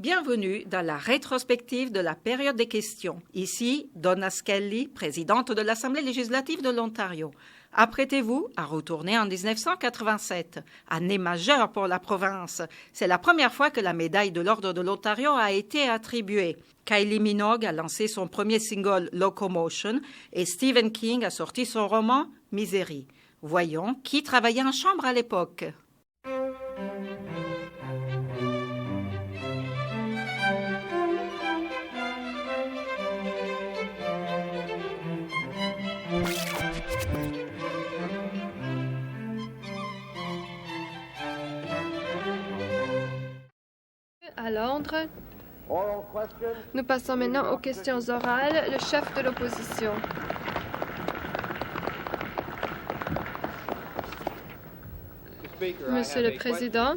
Bienvenue dans la rétrospective de la période des questions. Ici, Donna Skelly, présidente de l'Assemblée législative de l'Ontario. Apprêtez-vous à retourner en 1987, année majeure pour la province. C'est la première fois que la médaille de l'Ordre de l'Ontario a été attribuée. Kylie Minogue a lancé son premier single Locomotion et Stephen King a sorti son roman Misery. Voyons qui travaillait en chambre à l'époque. À Londres. Nous passons maintenant aux questions orales. Le chef de l'opposition. Monsieur le Président,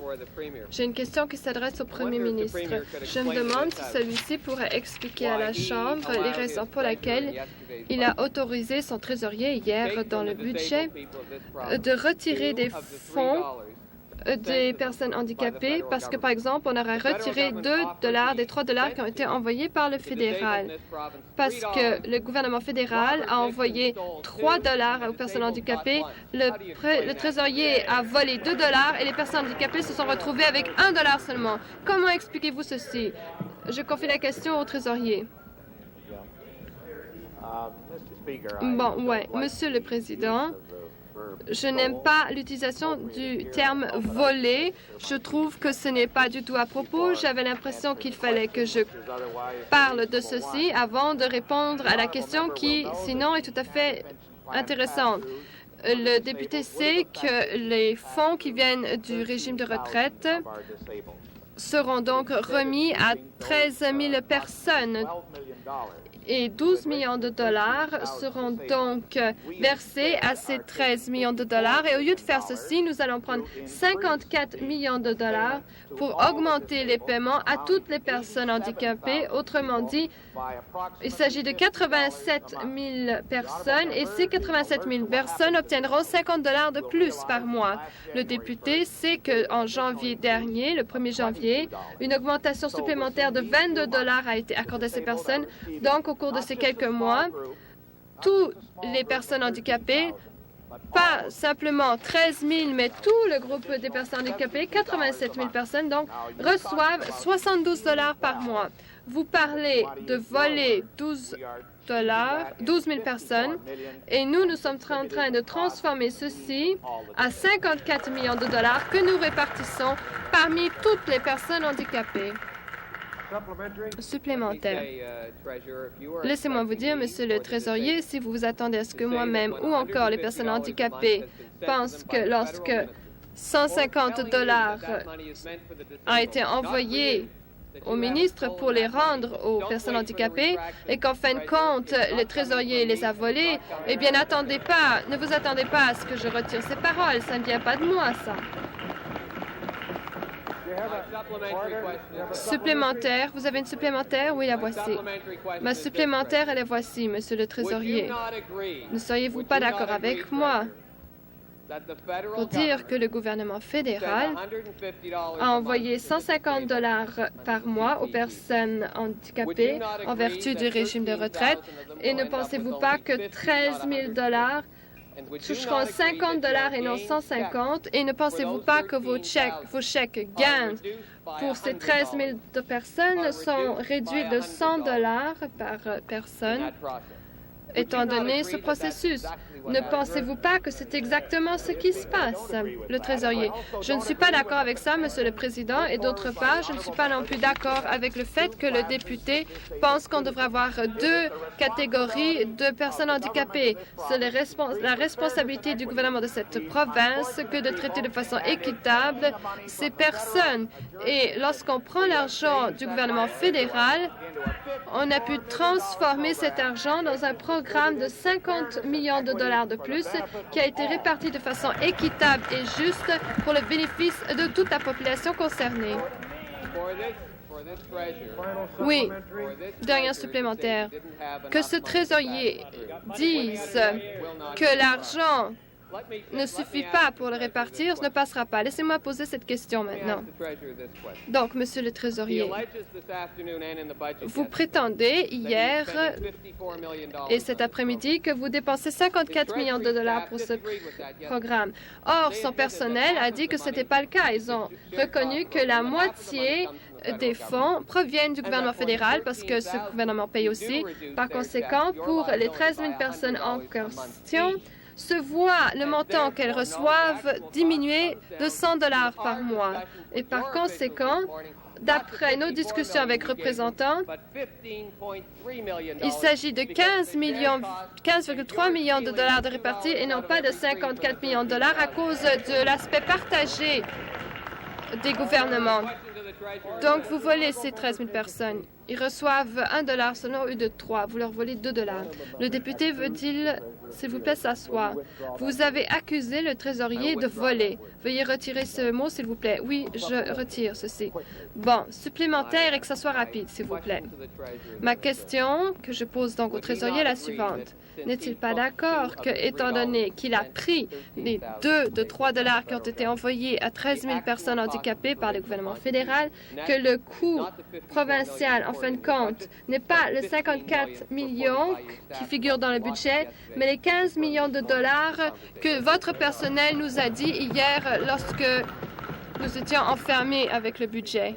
j'ai une question qui s'adresse au Premier ministre. Je me demande si celui-ci pourrait expliquer à la Chambre les raisons pour lesquelles il a autorisé son trésorier hier dans le budget de retirer des fonds des personnes handicapées parce que, par exemple, on aurait retiré 2 $ des 3 $ qui ont été envoyés par le fédéral. Parce que le gouvernement fédéral a envoyé 3 $ aux personnes handicapées, le trésorier a volé 2 $ et les personnes handicapées se sont retrouvées avec 1 $ seulement. Comment expliquez-vous ceci? Je confie la question au trésorier. Bon, ouais, Monsieur le Président, je n'aime pas l'utilisation du terme « voler ». Je trouve que ce n'est pas du tout à propos. J'avais l'impression qu'il fallait que je parle de ceci avant de répondre à la question qui, sinon, est tout à fait intéressante. Le député sait que les fonds qui viennent du régime de retraite seront donc remis à 13 000 personnes. Et 12 millions de dollars seront donc versés à ces 13 millions de dollars. Et au lieu de faire ceci, nous allons prendre 54 millions de dollars pour augmenter les paiements à toutes les personnes handicapées. Autrement dit, il s'agit de 87 000 personnes et ces 87 000 personnes obtiendront 50 $ de plus par mois. Le député sait qu'en janvier dernier, le 1er janvier, une augmentation supplémentaire de 22 $ a été accordée à ces personnes. Donc, au cours de ces quelques mois, toutes les personnes handicapées, pas simplement 13 000, mais tout le groupe des personnes handicapées, 87 000 personnes, donc, reçoivent 72 $ par mois. Vous parlez de voler 12 000 personnes, et nous sommes en train de transformer ceci à 54 millions de dollars que nous répartissons parmi toutes les personnes handicapées. Supplémentaire. Laissez-moi vous dire, Monsieur le Trésorier, si vous vous attendez à ce que moi-même ou encore les personnes handicapées pensent que lorsque 150 $ ont été envoyés au ministre pour les rendre aux personnes handicapées et qu'en fin de compte, le trésorier les a volés, eh bien, ne vous attendez pas à ce que je retire ces paroles. Ça ne vient pas de moi, ça. Supplémentaire. Vous avez une supplémentaire? Oui, la voici. Ma supplémentaire, elle est voici, Monsieur le Trésorier. Ne seriez-vous pas d'accord avec moi pour dire que le gouvernement fédéral a envoyé 150 $ par mois aux personnes handicapées en vertu du régime de retraite? Et ne pensez-vous pas que 13 000 $ toucheront 50 $ et non 150? Et ne pensez-vous pas que vos chèques gains pour ces 13 000 personnes sont réduits de 100 $ par personne, étant donné ce processus? Ne pensez-vous pas que c'est exactement ce qui se passe? Le trésorier. Je ne suis pas d'accord avec ça, Monsieur le Président, et d'autre part, je ne suis pas non plus d'accord avec le fait que le député pense qu'on devrait avoir 2 catégories de personnes handicapées. C'est la responsabilité du gouvernement de cette province que de traiter de façon équitable ces personnes. Et lorsqu'on prend l'argent du gouvernement fédéral, on a pu transformer cet argent dans un programme de 50 millions de dollars de plus qui a été réparti de façon équitable et juste pour le bénéfice de toute la population concernée. Oui, dernière supplémentaire. Que ce trésorier dise que l'argent ne suffit pas pour le répartir, ne passera pas. Laissez-moi poser cette question maintenant. Donc, Monsieur le Trésorier, vous prétendez hier et cet après-midi que vous dépensez 54 millions de dollars pour ce programme. Or, son personnel a dit que ce n'était pas le cas. Ils ont reconnu que la moitié des fonds proviennent du gouvernement fédéral parce que ce gouvernement paye aussi. Par conséquent, pour les 13 000 personnes en question, se voit le montant qu'elles reçoivent diminuer de 100 dollars par mois. Et par conséquent, d'après nos discussions avec représentants, il s'agit de 15,3 millions de dollars de répartis et non pas de 54 millions de dollars à cause de l'aspect partagé des gouvernements. Donc, vous volez ces 13 000 personnes. Ils reçoivent 1 dollar selon au lieu de 3. Vous leur volez 2 dollars. Le député veut-il, s'il vous plaît, s'asseoir? Vous avez accusé le trésorier de voler. Veuillez retirer ce mot, s'il vous plaît. Oui, je retire ceci. Bon, supplémentaire et que ça soit rapide, s'il vous plaît. Ma question que je pose donc au trésorier est la suivante. N'est-il pas d'accord que, étant donné qu'il a pris les 2 de 3 dollars qui ont été envoyés à 13 000 personnes handicapées par le gouvernement fédéral, que le coût provincial, en fin de compte, n'est pas le 54 millions qui figure dans le budget, mais les 15 millions de dollars que votre personnel nous a dit hier lorsque nous étions enfermés avec le budget?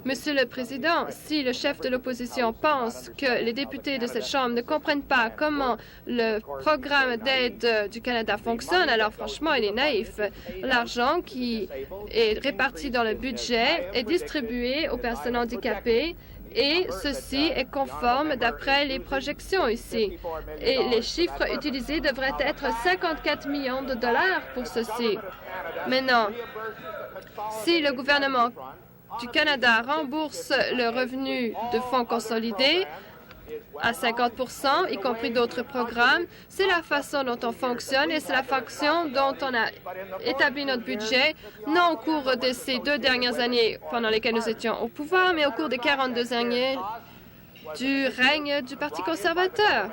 Monsieur le Président, si le chef de l'opposition pense que les députés de cette Chambre ne comprennent pas comment le programme d'aide du Canada fonctionne, alors franchement, il est naïf. L'argent qui est réparti dans le budget est distribué aux personnes handicapées et ceci est conforme d'après les projections ici. Et les chiffres utilisés devraient être 54 millions de dollars pour ceci. Maintenant, si le gouvernement du Canada rembourse le revenu de fonds consolidés à 50 %, y compris d'autres programmes. C'est la façon dont on fonctionne et c'est la façon dont on a établi notre budget, non au cours de ces 2 dernières années pendant lesquelles nous étions au pouvoir, mais au cours des 42 années du règne du Parti conservateur.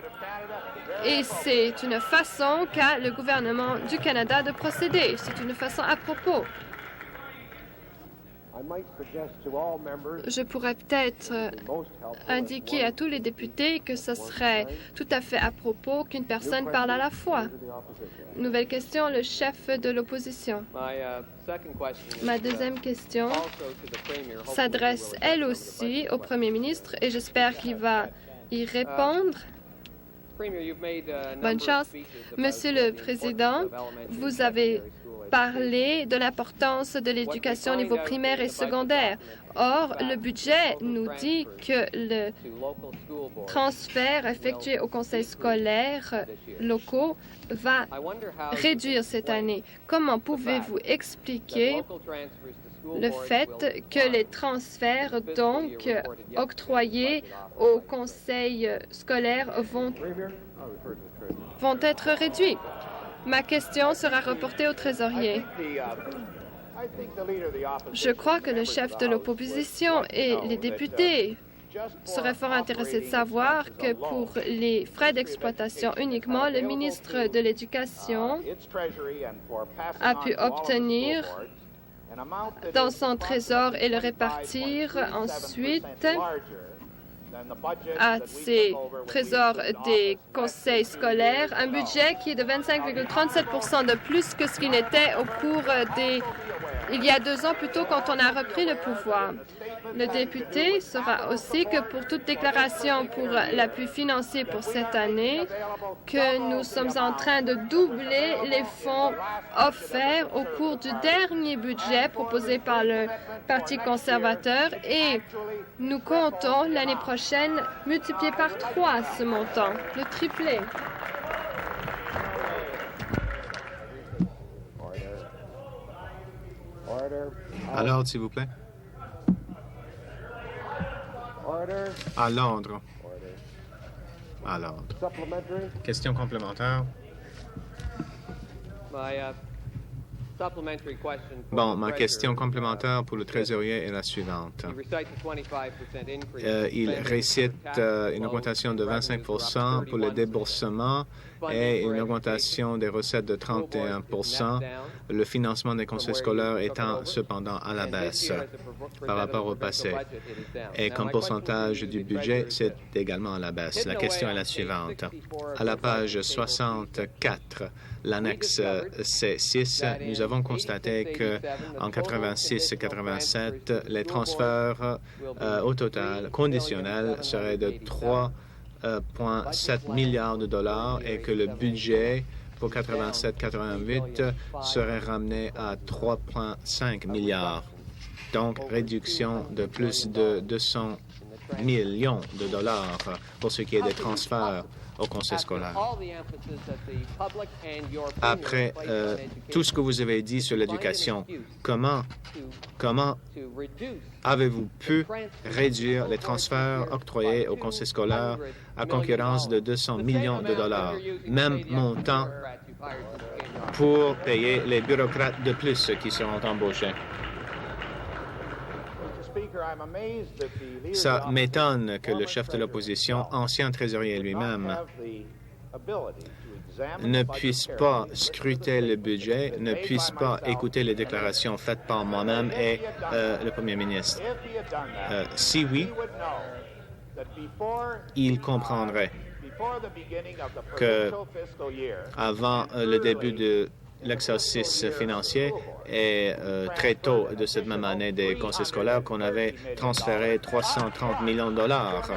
Et c'est une façon qu'a le gouvernement du Canada de procéder. C'est une façon à propos. Je pourrais peut-être indiquer à tous les députés que ce serait tout à fait à propos qu'une personne parle à la fois. Nouvelle question, le chef de l'opposition. Ma deuxième question s'adresse elle aussi au Premier ministre et j'espère qu'il va y répondre. Bonne chance. Monsieur le Président, vous avez parlé de l'importance de l'éducation au niveau primaire et secondaire. Or, le budget nous dit que le transfert effectué aux conseils scolaires locaux va réduire cette année. Comment pouvez-vous expliquer le fait que les transferts, donc, octroyés aux conseils scolaires vont être réduits? Ma question sera reportée au trésorier. Je crois que le chef de l'opposition et les députés seraient fort intéressés de savoir que pour les frais d'exploitation uniquement, le ministre de l'Éducation a pu obtenir dans son trésor et le répartir ensuite à ses trésors des conseils scolaires, un budget qui est de 25,37 % de plus que ce qu'il n'était au cours il y a 2 ans, plutôt quand on a repris le pouvoir. Le député saura aussi que pour toute déclaration pour l'appui financier pour cette année, que nous sommes en train de doubler les fonds offerts au cours du dernier budget proposé par le Parti conservateur et nous comptons l'année prochaine multiplier par 3 ce montant, le triplé. À l'ordre, s'il vous plaît. À l'ordre. À l'ordre. Question complémentaire. Bon, ma question complémentaire pour le trésorier est la suivante. Il récite une augmentation de 25 % pour le déboursement et une augmentation des recettes de 31 le financement des conseils scolaires étant cependant à la baisse par rapport au passé. Et comme pourcentage du budget, c'est également à la baisse. La question est la suivante. À la page 64, l'annexe C6, nous avons constaté qu'en 86 et 87, les transferts au total conditionnels seraient de 3,7 milliards de dollars et que le budget pour 87-88 serait ramené à 3,5 milliards. Donc, réduction de plus de 200 millions de dollars pour ce qui est des transferts au conseil scolaire. Après tout ce que vous avez dit sur l'éducation, comment avez-vous pu réduire les transferts octroyés au conseil scolaire à concurrence de 200 millions de dollars, même montant pour payer les bureaucrates de plus qui seront embauchés? Ça m'étonne que le chef de l'opposition, ancien trésorier lui-même, ne puisse pas scruter le budget, ne puisse pas écouter les déclarations faites par moi-même et le premier ministre. Si oui, il comprendrait que avant le début de l'exercice financier et très tôt de cette même année des conseils scolaires qu'on avait transféré 330 millions de dollars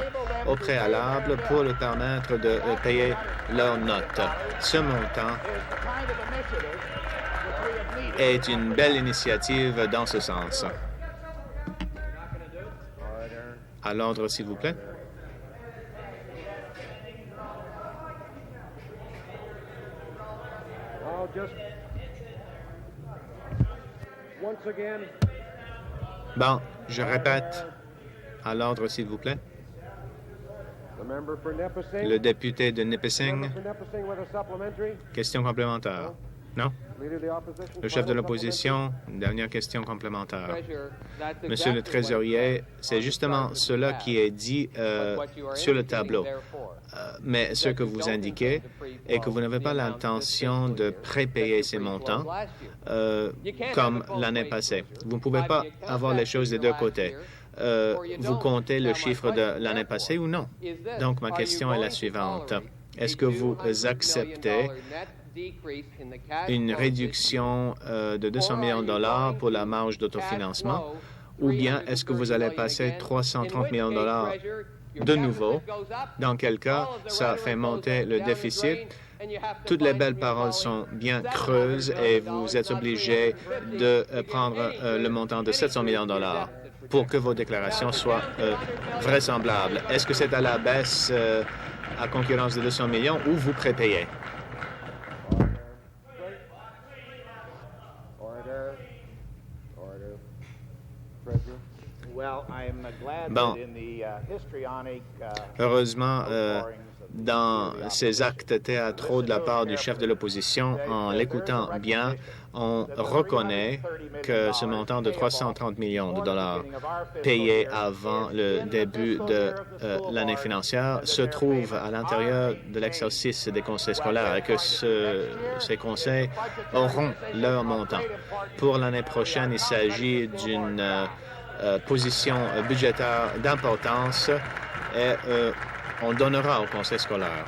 au préalable pour leur permettre de payer leurs notes. Ce montant est une belle initiative dans ce sens. À l'ordre, s'il vous plaît. Bon, je répète, à l'ordre, s'il vous plaît. Le député de Nipissing, question complémentaire. Non? Le chef de l'opposition, dernière question complémentaire. Monsieur le trésorier, c'est justement cela qui est dit sur le tableau. Mais ce que vous indiquez est que vous n'avez pas l'intention de prépayer ces montants comme l'année passée. Vous ne pouvez pas avoir les choses des deux côtés. Vous comptez le chiffre de l'année passée ou non? Donc, ma question est la suivante. Est-ce que vous acceptez une réduction de 200 millions de dollars pour la marge d'autofinancement, ou bien est-ce que vous allez passer 330 millions de dollars de nouveau, dans quel cas ça fait monter le déficit? Toutes les belles paroles sont bien creuses et vous êtes obligé de prendre le montant de 700 millions de dollars pour que vos déclarations soient vraisemblables. Est-ce que c'est à la baisse à concurrence de 200 millions ou vous prépayez? Bon, heureusement, dans ces actes théâtraux de la part du chef de l'opposition, en l'écoutant bien, on reconnaît que ce montant de 330 millions de dollars payé avant le début de l'année financière se trouve à l'intérieur de l'exercice des conseils scolaires et que ces conseils auront leur montant. Pour l'année prochaine, il s'agit d'une position budgétaire d'importance et on donnera au conseil scolaire.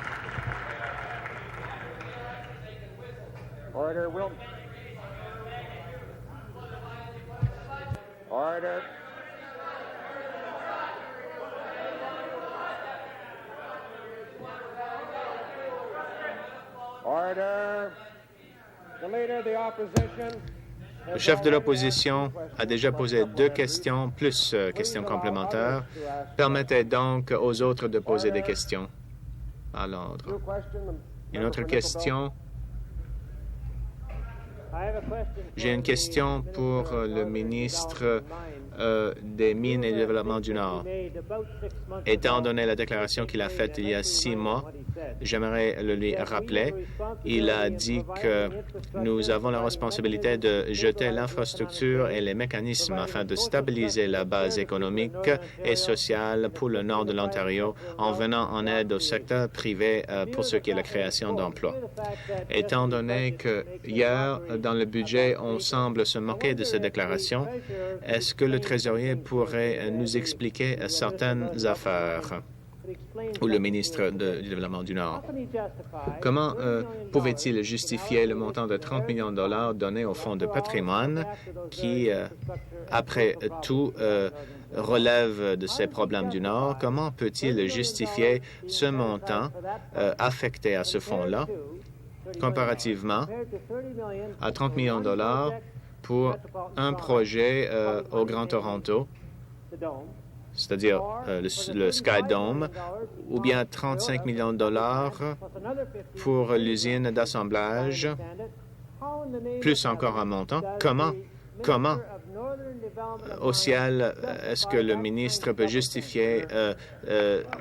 Order. Order. The leader of the opposition. Le chef de l'opposition a déjà posé 2 questions, plus questions complémentaires. Permettez donc aux autres de poser des questions à l'ordre. Une autre question? J'ai une question pour le ministre des mines et du développement du Nord. Étant donné la déclaration qu'il a faite il y a 6 mois, j'aimerais le lui rappeler. Il a dit que nous avons la responsabilité de jeter l'infrastructure et les mécanismes afin de stabiliser la base économique et sociale pour le nord de l'Ontario en venant en aide au secteur privé pour ce qui est la création d'emplois. Étant donné que hier, dans le budget, on semble se moquer de cette déclaration, est-ce que le trésorier pourrait nous expliquer certaines affaires, ou le ministre du Développement du Nord? Comment pouvait-il justifier le montant de 30 millions de dollars donné au Fonds de patrimoine qui, après tout, relève de ces problèmes du Nord? Comment peut-il justifier ce montant affecté à ce fonds-là comparativement à 30 millions de dollars pour un projet au Grand Toronto, c'est-à-dire le Sky Dome, ou bien 35 millions de dollars pour l'usine d'assemblage, plus encore un montant? Comment, au ciel, est-ce que le ministre peut justifier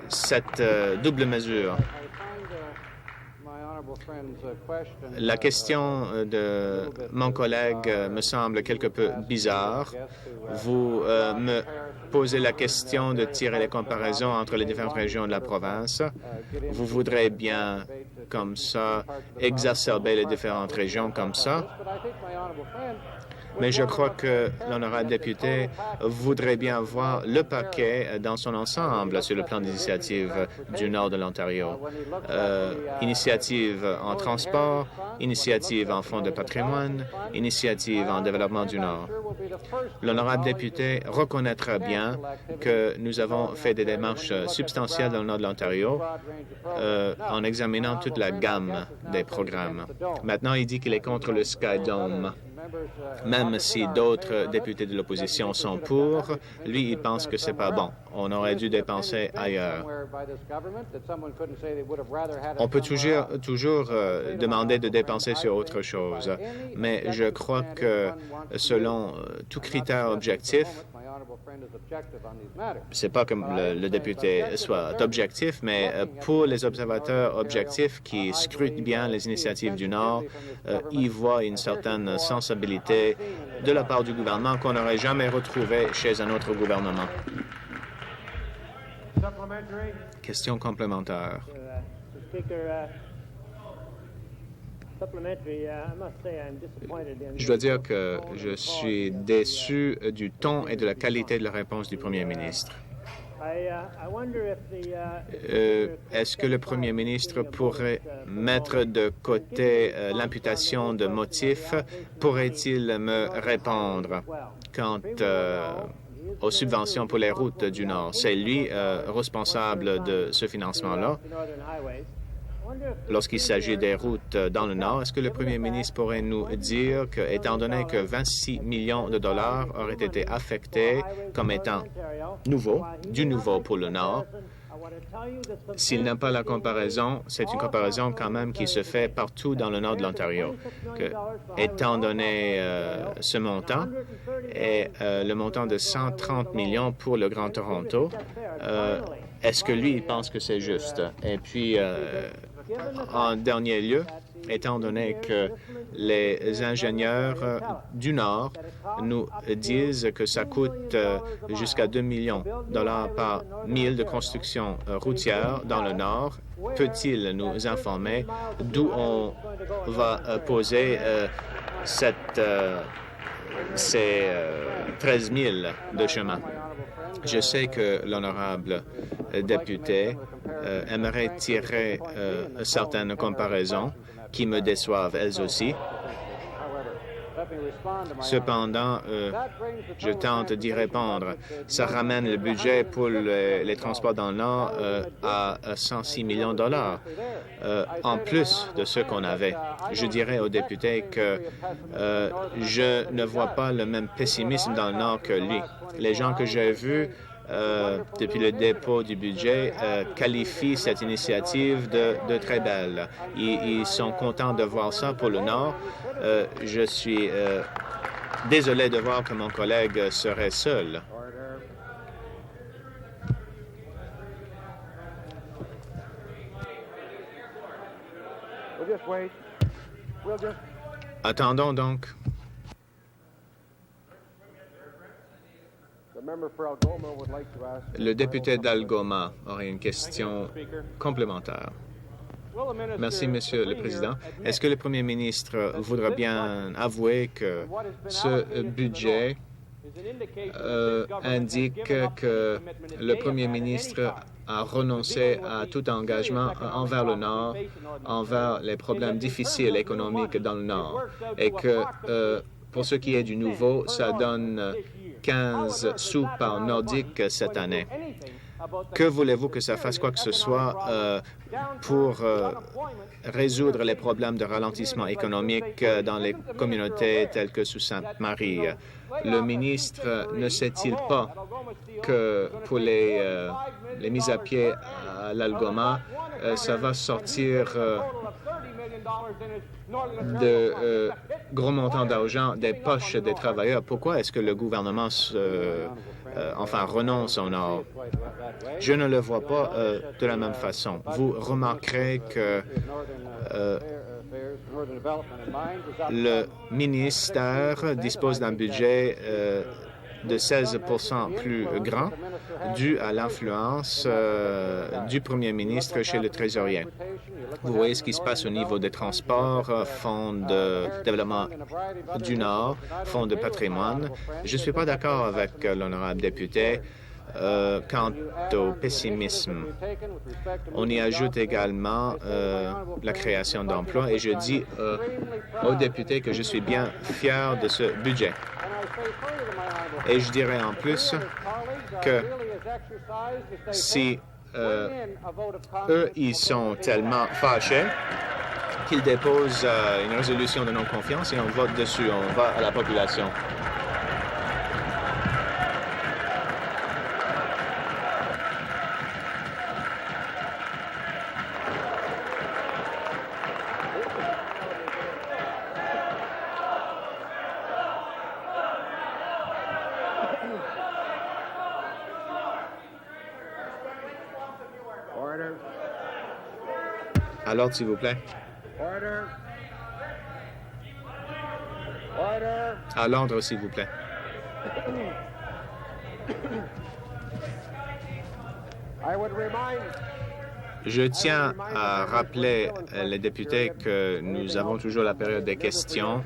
cette double mesure? La question de mon collègue me semble quelque peu bizarre. Vous me posez la question de tirer les comparaisons entre les différentes régions de la province. Vous voudrez bien, comme ça, exacerber les différentes régions comme ça. Mais je crois que l'honorable député voudrait bien voir le paquet dans son ensemble sur le plan d'initiative du nord de l'Ontario. Initiative en transport, initiative en fonds de patrimoine, initiative en développement du Nord. L'honorable député reconnaîtra bien que nous avons fait des démarches substantielles dans le nord de l'Ontario en examinant toute la gamme des programmes. Maintenant, il dit qu'il est contre le Sky Dome. Même si d'autres députés de l'opposition sont pour, lui, il pense que c'est pas bon. On aurait dû dépenser ailleurs. On peut toujours demander de dépenser sur autre chose, mais je crois que selon tout critère objectif, c'est pas comme le député soit objectif, mais pour les observateurs objectifs qui scrutent bien les initiatives du Nord, ils voient une certaine sensibilité de la part du gouvernement qu'on n'aurait jamais retrouvée chez un autre gouvernement. Question complémentaire. Je dois dire que je suis déçu du ton et de la qualité de la réponse du Premier ministre. Est-ce que le Premier ministre pourrait mettre de côté l'imputation de motifs? Pourrait-il me répondre quant aux subventions pour les routes du Nord? C'est lui responsable de ce financement-là. Lorsqu'il s'agit des routes dans le Nord, est-ce que le Premier ministre pourrait nous dire que, étant donné que 26 millions de dollars auraient été affectés comme étant nouveau pour le Nord, s'il n'a pas la comparaison, c'est une comparaison quand même qui se fait partout dans le nord de l'Ontario. Étant donné ce montant et le montant de 130 millions pour le Grand Toronto, est-ce que lui, il pense que c'est juste? Et puis, en dernier lieu, étant donné que les ingénieurs du Nord nous disent que ça coûte jusqu'à 2 millions de dollars par mille de construction routière dans le Nord, peut-il nous informer d'où on va poser ces 13 000 de chemin? Je sais que l'honorable député aimerait tirer certaines comparaisons qui me déçoivent elles aussi. Cependant, je tente d'y répondre. Ça ramène le budget pour les transports dans le Nord à 106 millions de dollars, en plus de ce qu'on avait. Je dirais aux députés que je ne vois pas le même pessimisme dans le Nord que lui. Les gens que j'ai vus depuis le dépôt du budget, qualifient cette initiative de très belle. Ils sont contents de voir ça pour le Nord. Je suis Désolé de voir que mon collègue serait seul. Attendons donc. Le député d'Algoma aurait une question complémentaire. Merci, Monsieur le Président. Est-ce que le Premier ministre voudra bien avouer que ce budget indique que le Premier ministre a renoncé à tout engagement envers le Nord, envers les problèmes difficiles économiques dans le Nord, et que pour ce qui est du nouveau, ça donne 15 sous par nordique cette année. Que voulez-vous que ça fasse quoi que ce soit pour résoudre les problèmes de ralentissement économique dans les communautés telles que sous Sainte-Marie? Le ministre ne sait-il pas que pour les mises à pied à l'Algoma, ça va sortir de gros montants d'argent des poches des travailleurs? Pourquoi est-ce que le gouvernement renonce au Nord? Je ne le vois pas de la même façon. Vous remarquerez que le ministère dispose d'un budget de 16 % plus grand dû à l'influence du Premier ministre chez le Trésorier. Vous voyez ce qui se passe au niveau des transports, Fonds de développement du Nord, Fonds de patrimoine. Je ne suis pas d'accord avec l'honorable député quant au pessimisme. On y ajoute également la création d'emplois et je dis aux députés que je suis bien fier de ce budget. Et je dirais en plus que si eux, ils sont tellement fâchés qu'ils déposent une résolution de non-confiance et on vote dessus, on va à la population. À l'ordre, s'il vous plaît. À l'ordre, s'il vous plaît. Je tiens à rappeler les députés que nous avons toujours la période des questions.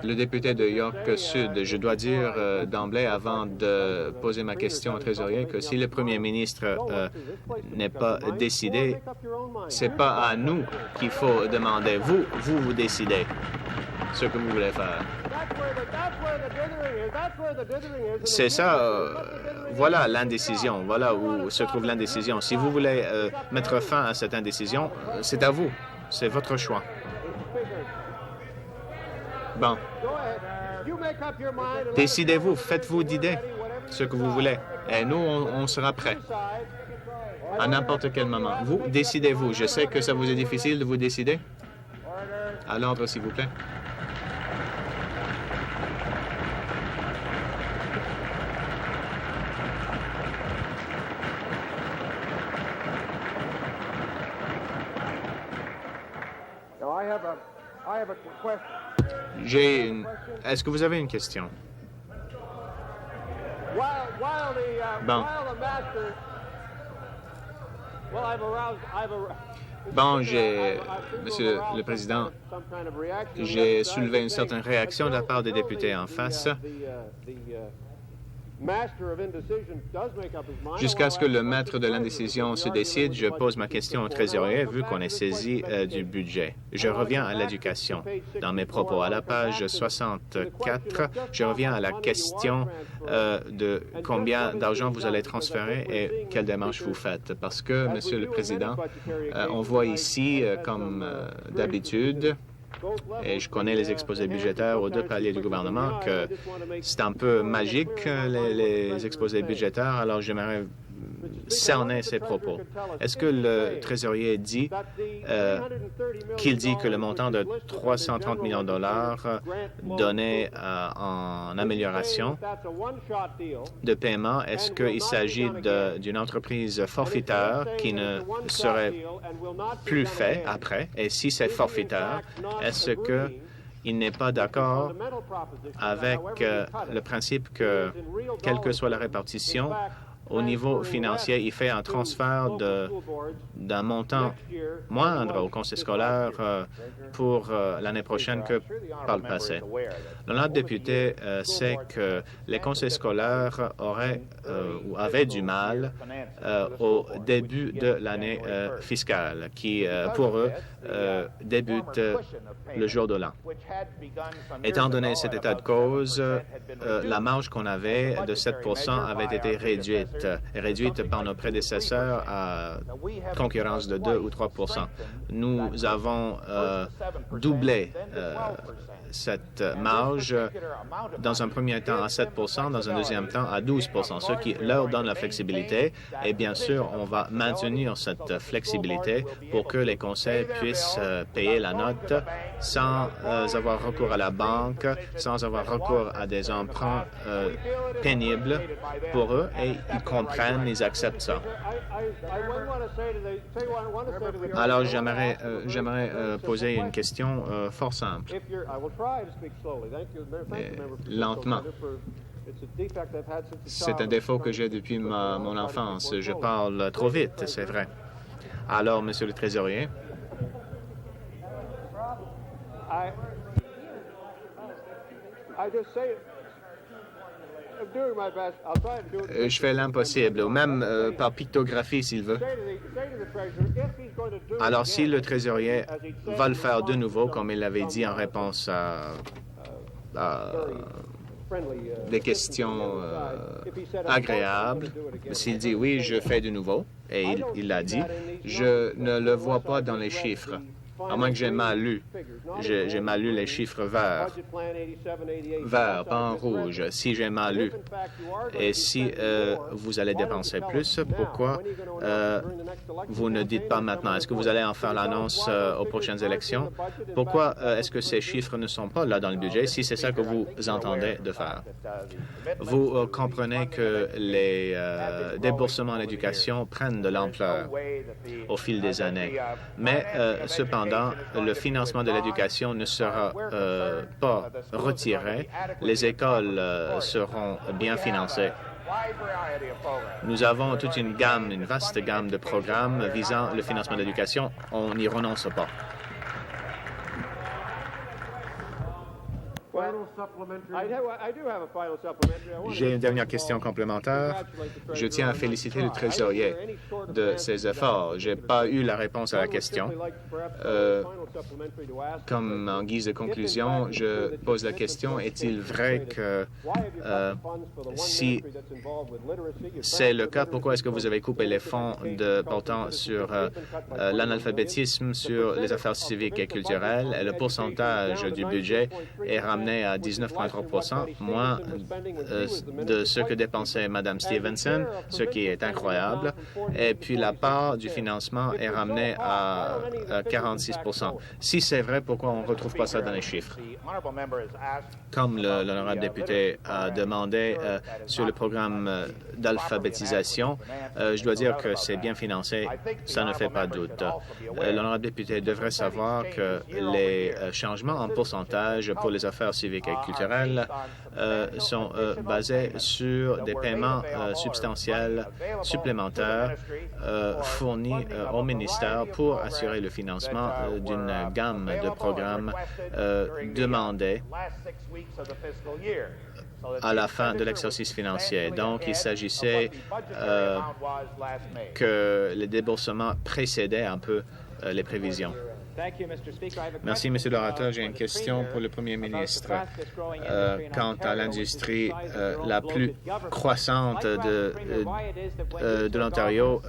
Le député de York Sud, je dois dire d'emblée, avant de poser ma question au trésorier, que si le premier ministre n'est pas décidé, c'est pas à nous qu'il faut demander. Vous décidez ce que vous voulez faire. C'est ça, voilà l'indécision, voilà où se trouve l'indécision. Si vous voulez mettre fin à cette indécision, c'est à vous, c'est votre choix. Bon. Décidez-vous, faites-vous d'idées, ce que vous voulez. Et nous, on sera prêts à n'importe quel moment. Vous, décidez-vous. Je sais que ça vous est difficile de vous décider. À l'ordre, s'il vous plaît. Est-ce que vous avez une question? Bon. Bon, Monsieur le Président, j'ai soulevé une certaine réaction de la part des députés en face. Jusqu'à ce que le maître de l'indécision se décide, je pose ma question au trésorier, vu qu'on est saisi du budget. Je reviens à l'éducation. Dans mes propos, à la page 64, je reviens à la question de combien d'argent vous allez transférer et quelle démarche vous faites. Parce que, Monsieur le Président, on voit ici, comme d'habitude, et je connais les exposés budgétaires aux deux paliers du gouvernement, que c'est un peu magique, les exposés budgétaires. Alors, j'aimerais cerner ses propos. Est-ce que le trésorier dit qu'il dit que le montant de 330 millions de dollars donné en amélioration de paiement, est-ce qu'il s'agit d'une entreprise forfaiteur qui ne serait plus fait après? Et si c'est forfaiteur, est-ce qu'il n'est pas d'accord avec le principe que, quelle que soit la répartition, au niveau financier, il fait un transfert d'un montant moindre au conseil scolaire pour l'année prochaine que par le passé. L'honorable député sait que les conseils scolaires avaient du mal au début de l'année fiscale, qui, pour eux, débute le jour de l'an. Étant donné cet état de cause, la marge qu'on avait de 7 avait été réduite par nos prédécesseurs à concurrence de 2 ou 3 Nous avons doublé cette marge dans un premier temps à 7 dans un deuxième temps à 12 ce qui leur donne la flexibilité. Et bien sûr, on va maintenir cette flexibilité pour que les conseils puissent payer la note sans avoir recours à la banque, sans avoir recours à des emprunts pénibles pour eux, et ils comprennent, ils acceptent ça. Alors, j'aimerais poser une question fort simple. Mais lentement. C'est un défaut que j'ai depuis mon enfance. Je parle trop vite, c'est vrai. Alors, Monsieur le Trésorier. Je fais l'impossible, ou même par pictographie s'il veut. Alors, si le trésorier va le faire de nouveau, comme il l'avait dit en réponse à des questions agréables, s'il dit oui, je fais de nouveau, et il l'a dit, je ne le vois pas dans les chiffres. À moins que j'ai mal lu. J'ai mal lu les chiffres verts. Vert, pas en rouge. Si j'ai mal lu. Et si vous allez dépenser plus, pourquoi vous ne dites pas maintenant? Est-ce que vous allez en faire l'annonce aux prochaines élections? Pourquoi est-ce que ces chiffres ne sont pas là dans le budget si c'est ça que vous entendez de faire? Vous comprenez que les déboursements en éducation prennent de l'ampleur au fil des années. Mais cependant, le financement de l'éducation ne sera pas retiré. Les écoles seront bien financées. Nous avons toute une vaste gamme de programmes visant le financement de l'éducation. On n'y renonce pas. J'ai une dernière question complémentaire. Je tiens à féliciter le trésorier de ses efforts. Je n'ai pas eu la réponse à la question. Comme en guise de conclusion, je pose la question, est-il vrai que si c'est le cas, pourquoi est-ce que vous avez coupé les fonds portant sur l'analphabétisme, sur les affaires civiques et culturelles, et le pourcentage du budget est ramené à 19,3 moins de ce que dépensait Mme Stevenson, ce qui est incroyable. Et puis la part du financement est ramenée à 46 Si c'est vrai, pourquoi on ne retrouve pas ça dans les chiffres? Comme l'honorable député a demandé sur le programme d'alphabétisation, je dois dire que c'est bien financé, ça ne fait pas de doute. L'honorable député devrait savoir que les changements en pourcentage pour les affaires civiques et culturelles sont basés sur des paiements substantiels supplémentaires fournis au ministère pour assurer le financement d'une gamme de programmes demandés à la fin de l'exercice financier. Donc, il s'agissait que les déboursements précédaient un peu les prévisions. Merci, Monsieur l'orateur. J'ai une question pour le Premier ministre. Quant à l'industrie la plus croissante de l'Ontario,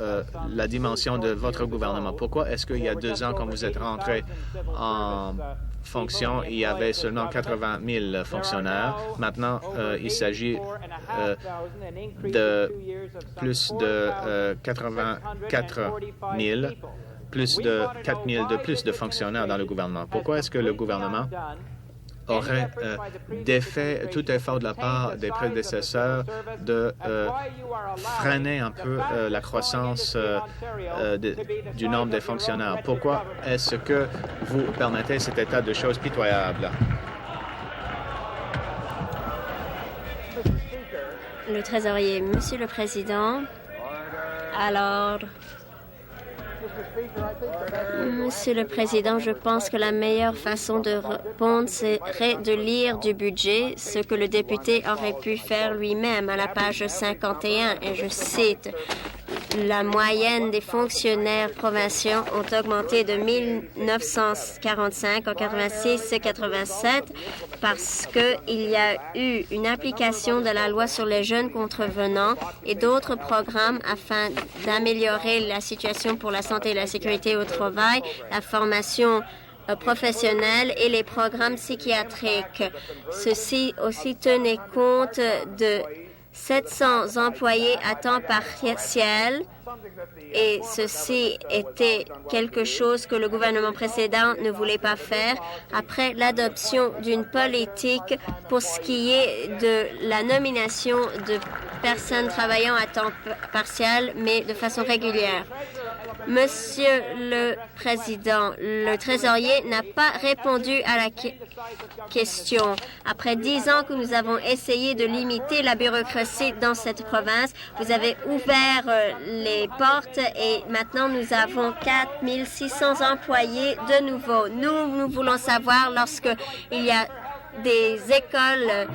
la dimension de votre gouvernement, pourquoi est-ce qu'il y a 2 ans, quand vous êtes rentré en fonction, il y avait seulement 80 000 fonctionnaires. Maintenant, il s'agit de plus de 84 000, plus de 4 000 de plus de fonctionnaires dans le gouvernement. Pourquoi est-ce que le gouvernement aurait défait tout effort de la part des prédécesseurs de freiner un peu la croissance du nombre des fonctionnaires? Pourquoi est-ce que vous permettez cet état de choses pitoyable? Le trésorier, Monsieur le Président, à l'ordre. Monsieur le Président, je pense que la meilleure façon de répondre serait de lire du budget ce que le député aurait pu faire lui-même à la page 51, et je cite, « La moyenne des fonctionnaires provinciaux ont augmenté de 1945 en 86 et 87 parce qu'il y a eu une application de la loi sur les jeunes contrevenants et d'autres programmes afin d'améliorer la situation pour la santé et la sécurité au travail, la formation professionnelle et les programmes psychiatriques. Ceci aussi tenait compte de 700 employés à temps partiel et ceci était quelque chose que le gouvernement précédent ne voulait pas faire après l'adoption d'une politique pour ce qui est de la nomination de personnes travaillant à temps partiel mais de façon régulière. Monsieur le Président, le trésorier n'a pas répondu à la question. Après 10 ans que nous avons essayé de limiter la bureaucratie dans cette province, vous avez ouvert les portes et maintenant nous avons 4 600 employés de nouveau. Nous voulons savoir lorsque il y a des écoles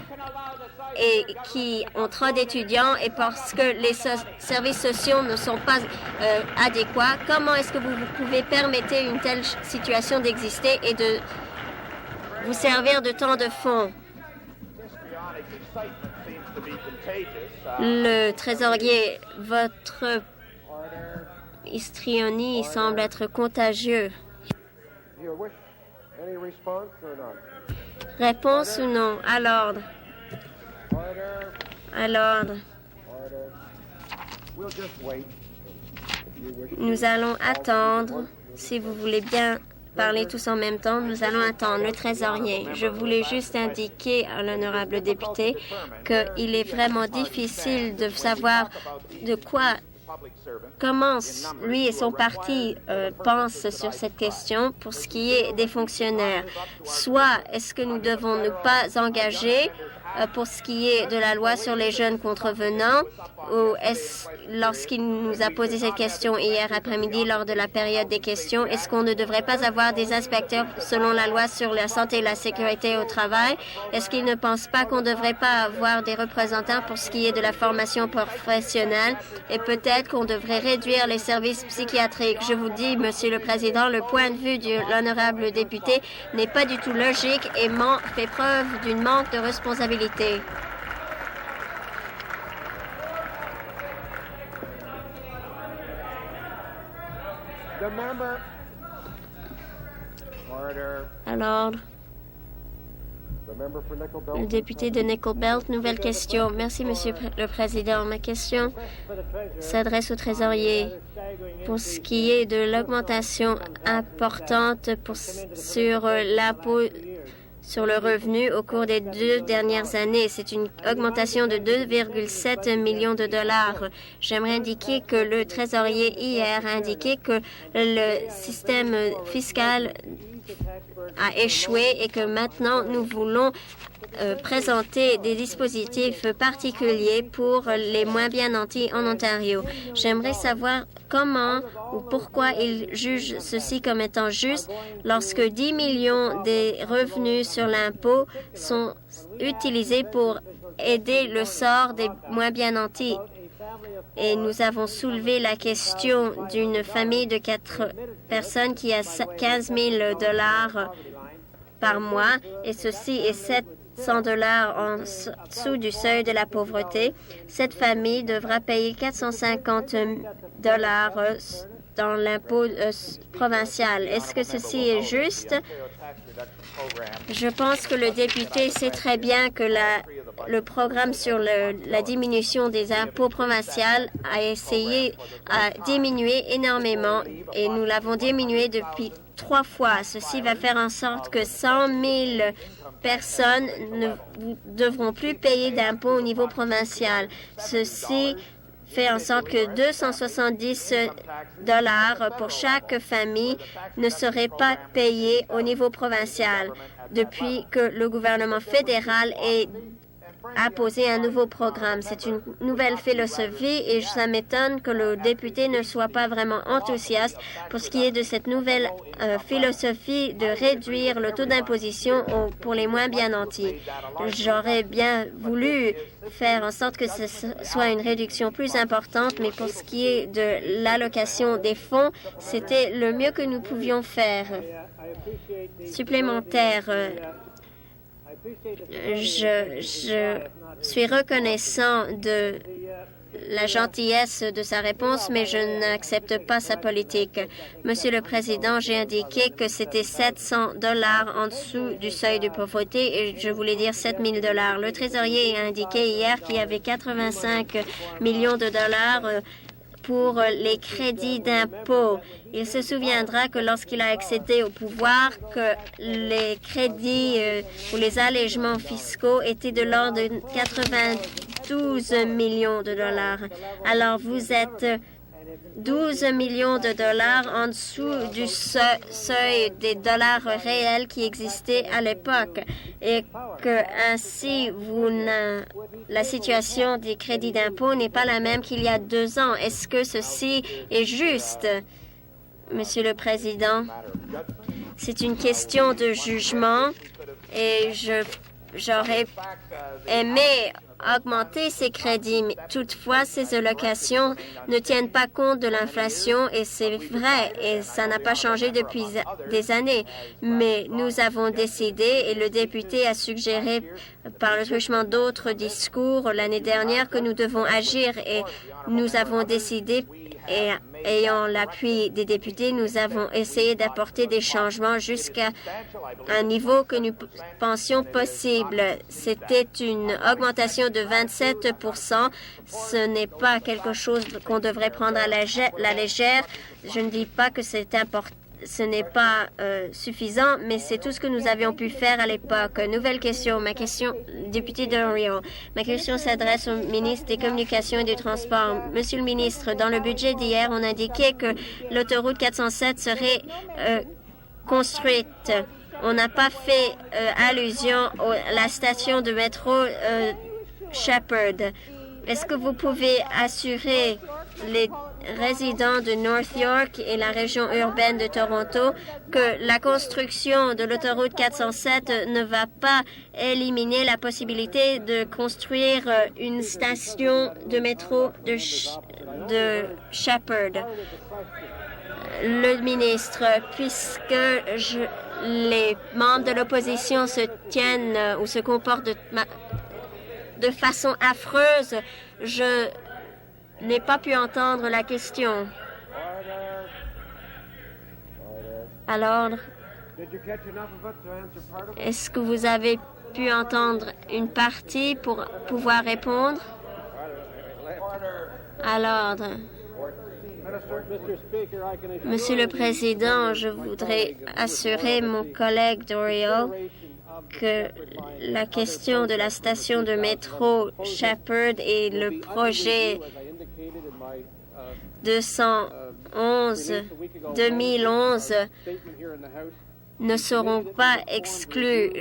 et qui ont trop d'étudiants et parce que les services sociaux ne sont pas adéquats, comment est-ce que vous pouvez permettre une telle situation d'exister et de vous servir de tant de fonds? Le trésorier, votre histrionie semble être contagieux. Réponse ou non? À l'ordre. À l'ordre. Nous allons attendre. Si vous voulez bien parler tous en même temps, nous allons attendre. Le trésorier, je voulais juste indiquer à l'honorable député qu'il est vraiment difficile de savoir comment lui et son parti pensent sur cette question pour ce qui est des fonctionnaires. Soit est-ce que nous devons ne pas engager pour ce qui est de la loi sur les jeunes contrevenants, ou est-ce, lorsqu'il nous a posé cette question hier après-midi lors de la période des questions, est-ce qu'on ne devrait pas avoir des inspecteurs selon la loi sur la santé et la sécurité au travail? Est-ce qu'il ne pense pas qu'on ne devrait pas avoir des représentants pour ce qui est de la formation professionnelle et peut-être qu'on devrait réduire les services psychiatriques? Je vous dis, Monsieur le Président, le point de vue de l'honorable député n'est pas du tout logique et fait preuve d'une manque de responsabilité. Alors, le député de Nickel Belt, nouvelle question. Merci, Monsieur le Président. Ma question s'adresse au trésorier. Pour ce qui est de l'augmentation importante sur l'impôt sur le revenu au cours des 2 dernières années. C'est une augmentation de 2,7 millions de dollars. J'aimerais indiquer que le trésorier hier a indiqué que le système fiscal a échoué et que maintenant nous voulons présenter des dispositifs particuliers pour les moins bien nantis en Ontario. J'aimerais savoir comment ou pourquoi il juge ceci comme étant juste lorsque 10 millions des revenus sur l'impôt sont utilisés pour aider le sort des moins bien nantis. Et nous avons soulevé la question d'une famille de 4 personnes qui a 15 000 dollars par mois et ceci est 700 dollars en dessous du seuil de la pauvreté. Cette famille devra payer 450 dollars dans l'impôt provincial. Est-ce que ceci est juste? Je pense que le député sait très bien que le programme sur la diminution des impôts provinciaux a diminué énormément et nous l'avons diminué depuis 3 fois. Ceci va faire en sorte que 100 000 personnes ne devront plus payer d'impôts au niveau provincial. Ceci fait en sorte que 270 $ pour chaque famille ne seraient pas payés au niveau provincial depuis que le gouvernement fédéral a posé un nouveau programme. C'est une nouvelle philosophie et ça m'étonne que le député ne soit pas vraiment enthousiaste pour ce qui est de cette nouvelle philosophie de réduire le taux d'imposition pour les moins bien nantis. J'aurais bien voulu faire en sorte que ce soit une réduction plus importante, mais pour ce qui est de l'allocation des fonds, c'était le mieux que nous pouvions faire. Supplémentaire, je suis reconnaissant de la gentillesse de sa réponse, mais je n'accepte pas sa politique. Monsieur le Président, j'ai indiqué que c'était 700 $ en dessous du seuil de pauvreté et je voulais dire 7 000 $. Le trésorier a indiqué hier qu'il y avait 85 millions de dollars pour les crédits d'impôt. Il se souviendra que lorsqu'il a accédé au pouvoir, que les crédits ou les allègements fiscaux étaient de l'ordre de 92 millions de dollars. Alors, vous êtes 12 millions de dollars en dessous du seuil des dollars réels qui existaient à l'époque et que ainsi la situation des crédits d'impôt n'est pas la même qu'il y a 2 ans. Est-ce que ceci est juste, Monsieur le Président? C'est une question de jugement et j'aurais aimé augmenter ces crédits. Mais toutefois, ces allocations ne tiennent pas compte de l'inflation et c'est vrai et ça n'a pas changé depuis des années. Mais nous avons décidé et le député a suggéré par le truchement d'autres discours l'année dernière que nous devons agir et nous avons décidé et ayant l'appui des députés, nous avons essayé d'apporter des changements jusqu'à un niveau que nous pensions possible. C'était une augmentation de 27 %. Ce n'est pas quelque chose qu'on devrait prendre à la légère. Je ne dis pas que c'est important. Ce n'est pas suffisant, mais c'est tout ce que nous avions pu faire à l'époque. Nouvelle question. Député d'Oriel. Ma question s'adresse au ministre des Communications et des Transports. Monsieur le ministre, dans le budget d'hier, on indiquait que l'autoroute 407 serait construite. On n'a pas fait allusion à la station de métro Shepherd. Est-ce que vous pouvez assurer les résidents de North York et la région urbaine de Toronto que la construction de l'autoroute 407 ne va pas éliminer la possibilité de construire une station de métro de Shepherd? Le ministre, puisque les membres de l'opposition se tiennent ou se comportent de façon affreuse, je n'ai pas pu entendre la question. À l'ordre. Est-ce que vous avez pu entendre une partie pour pouvoir répondre? À l'ordre. Monsieur le Président, je voudrais assurer mon collègue Doriel que la question de la station de métro Shepherd et le projet 2011 ne seront pas exclus.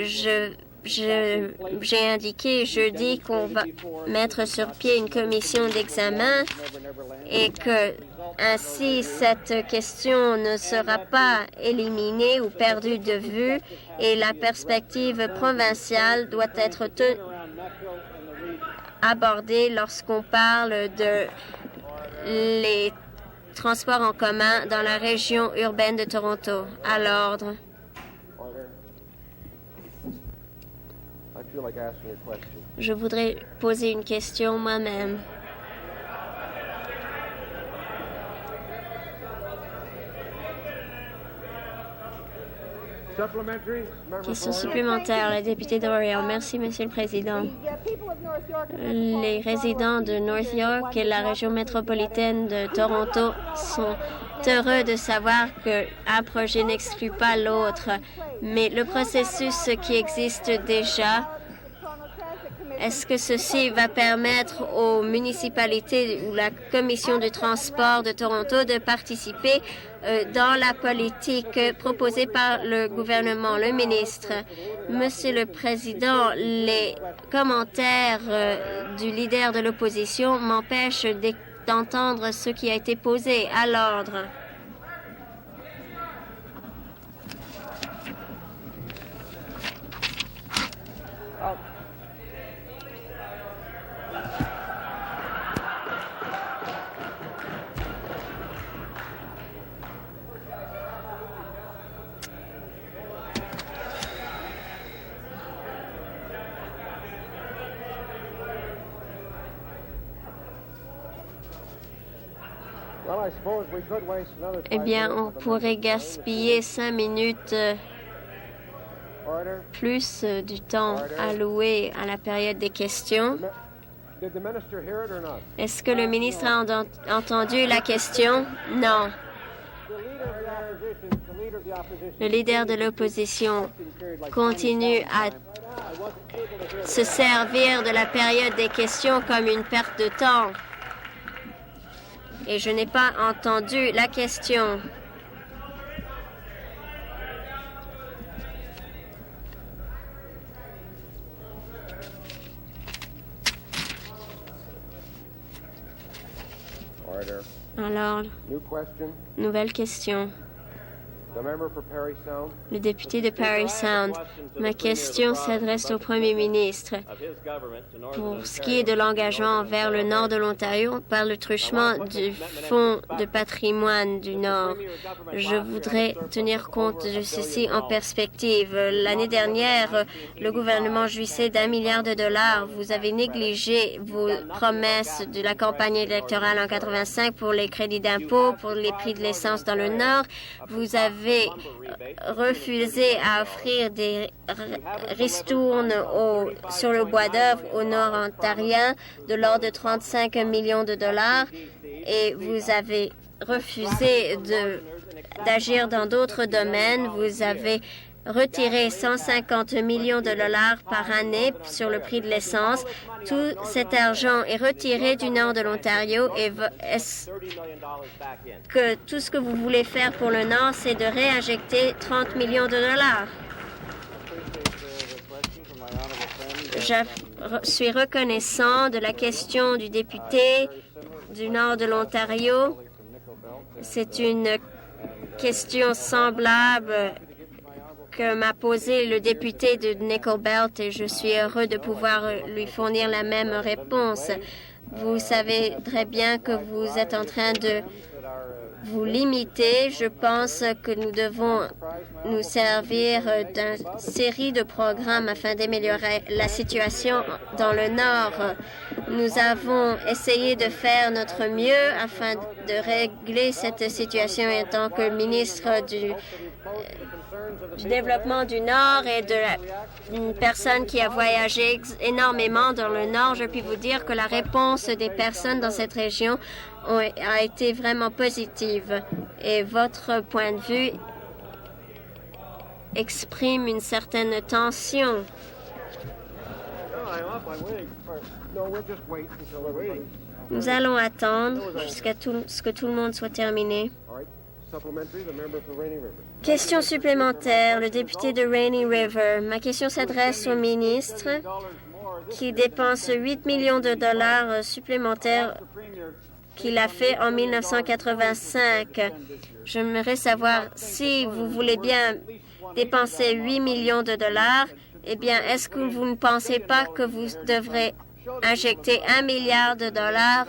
J'ai indiqué jeudi qu'on va mettre sur pied une commission d'examen et que ainsi cette question ne sera pas éliminée ou perdue de vue et la perspective provinciale doit être abordée lorsqu'on parle de les transports en commun dans la région urbaine de Toronto. À l'ordre. Je voudrais poser une question moi-même. Question supplémentaire, le député d'Oriel. Merci, Monsieur le Président. Les résidents de North York et la région métropolitaine de Toronto sont heureux de savoir qu'un projet n'exclut pas l'autre. Mais le processus qui existe déjà, est-ce que ceci va permettre aux municipalités ou la Commission du transport de Toronto de participer dans la politique proposée par le gouvernement, le ministre? Monsieur le Président, les commentaires du leader de l'opposition m'empêchent d'entendre ce qui a été posé à l'ordre. Eh bien, on pourrait gaspiller 5 minutes plus du temps alloué à la période des questions. Est-ce que le ministre a entendu la question? Non. Le leader de l'opposition continue à se servir de la période des questions comme une perte de temps. Et je n'ai pas entendu la question. Alors, nouvelle question. Le député de Parry Sound. Ma question s'adresse au Premier ministre. Pour ce qui est de l'engagement envers le nord de l'Ontario par le truchement du Fonds de patrimoine du Nord, je voudrais tenir compte de ceci en perspective. L'année dernière, le gouvernement jouissait d'1 milliard de dollars. Vous avez négligé vos promesses de la campagne électorale en 85 pour les crédits d'impôt, pour les prix de l'essence dans le Nord. Vous avez refusé à offrir des ristournes sur le bois d'œuvre au nord ontarien de l'ordre de 35 millions de dollars et vous avez refusé d'agir dans d'autres domaines. Vous avez retiré 150 millions de dollars par année sur le prix de l'essence. Tout cet argent est retiré du nord de l'Ontario et est-ce que tout ce que vous voulez faire pour le nord, c'est de réinjecter 30 millions de dollars? Je suis reconnaissant de la question du député du nord de l'Ontario. C'est une question semblable que m'a posé le député de Nickel Belt et je suis heureux de pouvoir lui fournir la même réponse. Vous savez très bien que vous êtes en train de vous limiter. Je pense que nous devons nous servir d'une série de programmes afin d'améliorer la situation dans le Nord. Nous avons essayé de faire notre mieux afin de régler cette situation en tant que ministre du développement du Nord et une personne qui a voyagé énormément dans le Nord. Je puis vous dire que la réponse des personnes dans cette région a été vraiment positive et votre point de vue exprime une certaine tension. Nous allons attendre jusqu'à ce que tout le monde soit terminé. Question supplémentaire, le député de Rainy River. Ma question s'adresse au ministre qui dépense 8 millions de dollars supplémentaires qu'il a fait en 1985. J'aimerais savoir si vous voulez bien dépenser 8 millions de dollars, eh bien, est-ce que vous ne pensez pas que vous devrez injecter 1 milliard de dollars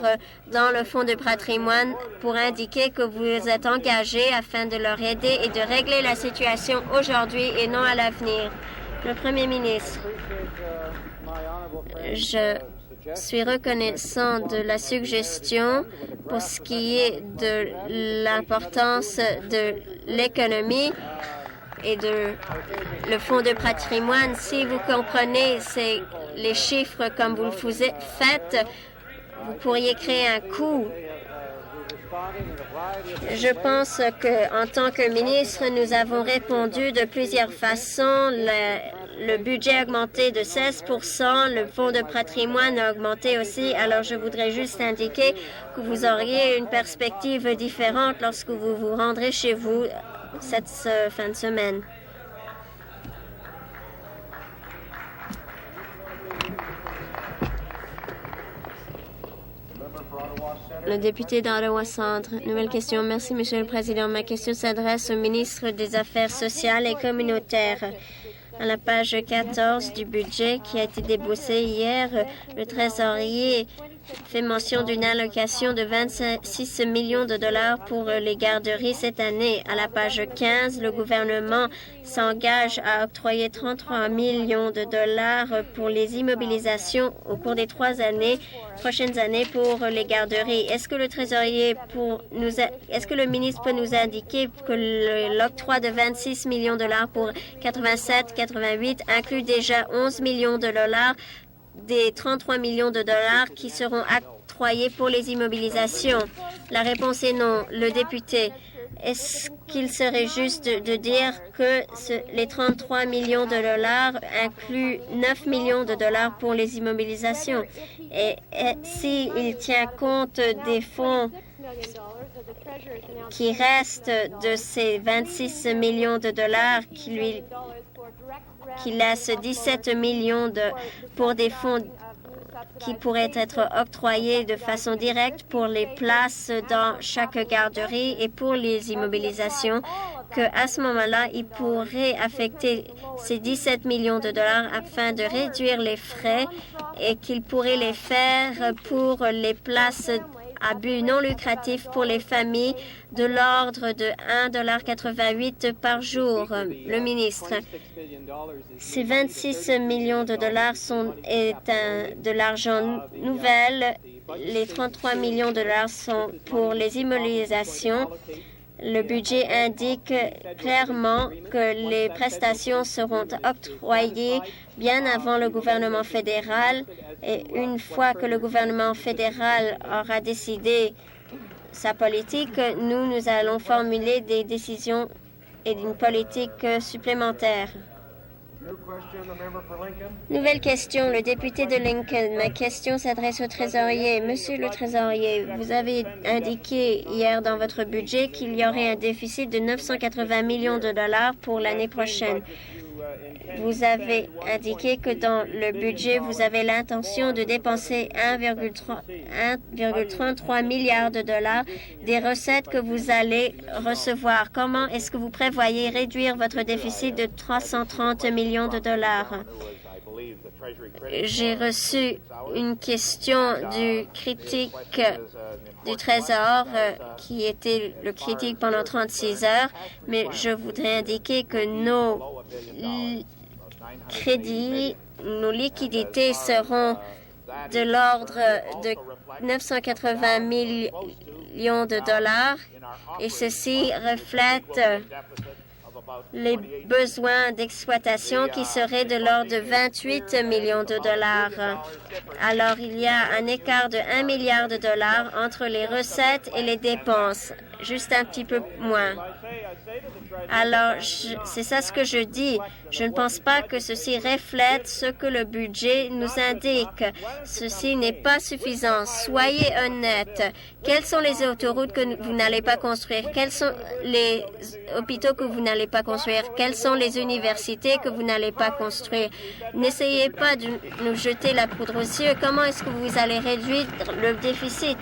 dans le fonds de patrimoine pour indiquer que vous êtes engagé afin de leur aider et de régler la situation aujourd'hui et non à l'avenir? Le Premier ministre, je suis reconnaissant de la suggestion pour ce qui est de l'importance de l'économie. et le fonds de patrimoine. Si vous comprenez les chiffres comme vous le faites, vous pourriez créer un coût. Je pense qu'en tant que ministre, nous avons répondu de plusieurs façons. Le budget a augmenté de 16 %, le fonds de patrimoine a augmenté aussi. Alors, je voudrais juste indiquer que vous auriez une perspective différente lorsque vous vous rendrez chez vous cette fin de semaine. Le député d'Ottawa Centre. Nouvelle question. Merci, Monsieur le Président. Ma question s'adresse au ministre des Affaires sociales et communautaires. À la page 14 du budget qui a été déboursé hier, le trésorier fait mention d'une allocation de 26 millions de dollars pour les garderies cette année. À la page 15, le gouvernement s'engage à octroyer 33 millions de dollars pour les immobilisations au cours des prochaines années pour les garderies. Est-ce que le ministre peut nous indiquer que l'octroi de 26 millions de dollars pour 87-88 inclut déjà 11 millions de dollars des 33 millions de dollars qui seront octroyés pour les immobilisations? La réponse est non. Le député, est-ce qu'il serait juste de dire que les 33 millions de dollars incluent 9 millions de dollars pour les immobilisations? Et s'il tient compte des fonds qui restent de ces 26 millions de dollars qui laisse 17 millions pour des fonds qui pourraient être octroyés de façon directe pour les places dans chaque garderie et pour les immobilisations, qu'à ce moment-là, il pourrait affecter ces 17 millions de dollars afin de réduire les frais et qu'il pourrait les faire pour les places à but non lucratif pour les familles de l'ordre de 1,88 $ par jour. Le ministre, ces 26 millions de dollars est de l'argent nouvel. Les 33 millions de dollars sont pour les immobilisations. Le budget indique clairement que les prestations seront octroyées bien avant le gouvernement fédéral et une fois que le gouvernement fédéral aura décidé sa politique, nous allons formuler des décisions et une politique supplémentaire. Nouvelle question, le député de Lincoln. Ma question s'adresse au trésorier. Monsieur le trésorier, vous avez indiqué hier dans votre budget qu'il y aurait un déficit de 980 millions de dollars pour l'année prochaine. Vous avez indiqué que dans le budget, vous avez l'intention de dépenser 1,33 milliard de dollars des recettes que vous allez recevoir. Comment est-ce que vous prévoyez réduire votre déficit de 330 millions de dollars? J'ai reçu une question du critique du Trésor qui était le critique pendant 36 heures, mais je voudrais indiquer que nos liquidités seront de l'ordre de 980 millions de dollars et ceci reflète les besoins d'exploitation qui seraient de l'ordre de 28 millions de dollars. Alors, il y a un écart de 1 milliard de dollars entre les recettes et les dépenses, juste un petit peu moins. Alors, c'est ça ce que je dis. Je ne pense pas que ceci reflète ce que le budget nous indique. Ceci n'est pas suffisant. Soyez honnêtes. Quelles sont les autoroutes que vous n'allez pas construire? Quels sont les hôpitaux que vous n'allez pas construire? Quelles sont les universités que vous n'allez pas construire? N'essayez pas de nous jeter la poudre aux yeux. Comment est-ce que vous allez réduire le déficit?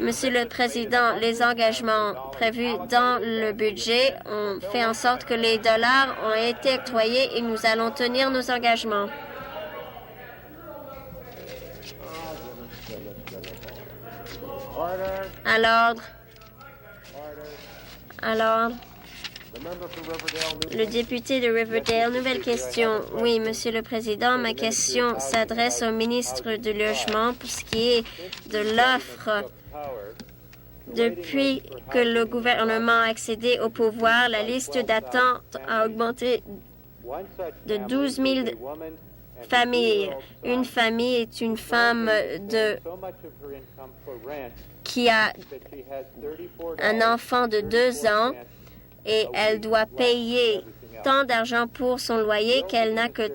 Monsieur le Président, les engagements prévus dans le budget ont fait en sorte que les dollars ont été octroyés et nous allons tenir nos engagements. À l'ordre. Le député de Riverdale, nouvelle question. Oui, Monsieur le Président, ma question s'adresse au ministre du Logement pour ce qui est de l'offre Depuis que le gouvernement a accédé au pouvoir, la liste d'attente a augmenté de 12 000 familles. Une famille est une femme qui a un enfant de 2 ans et elle doit payer tant d'argent pour son loyer qu'elle n'a que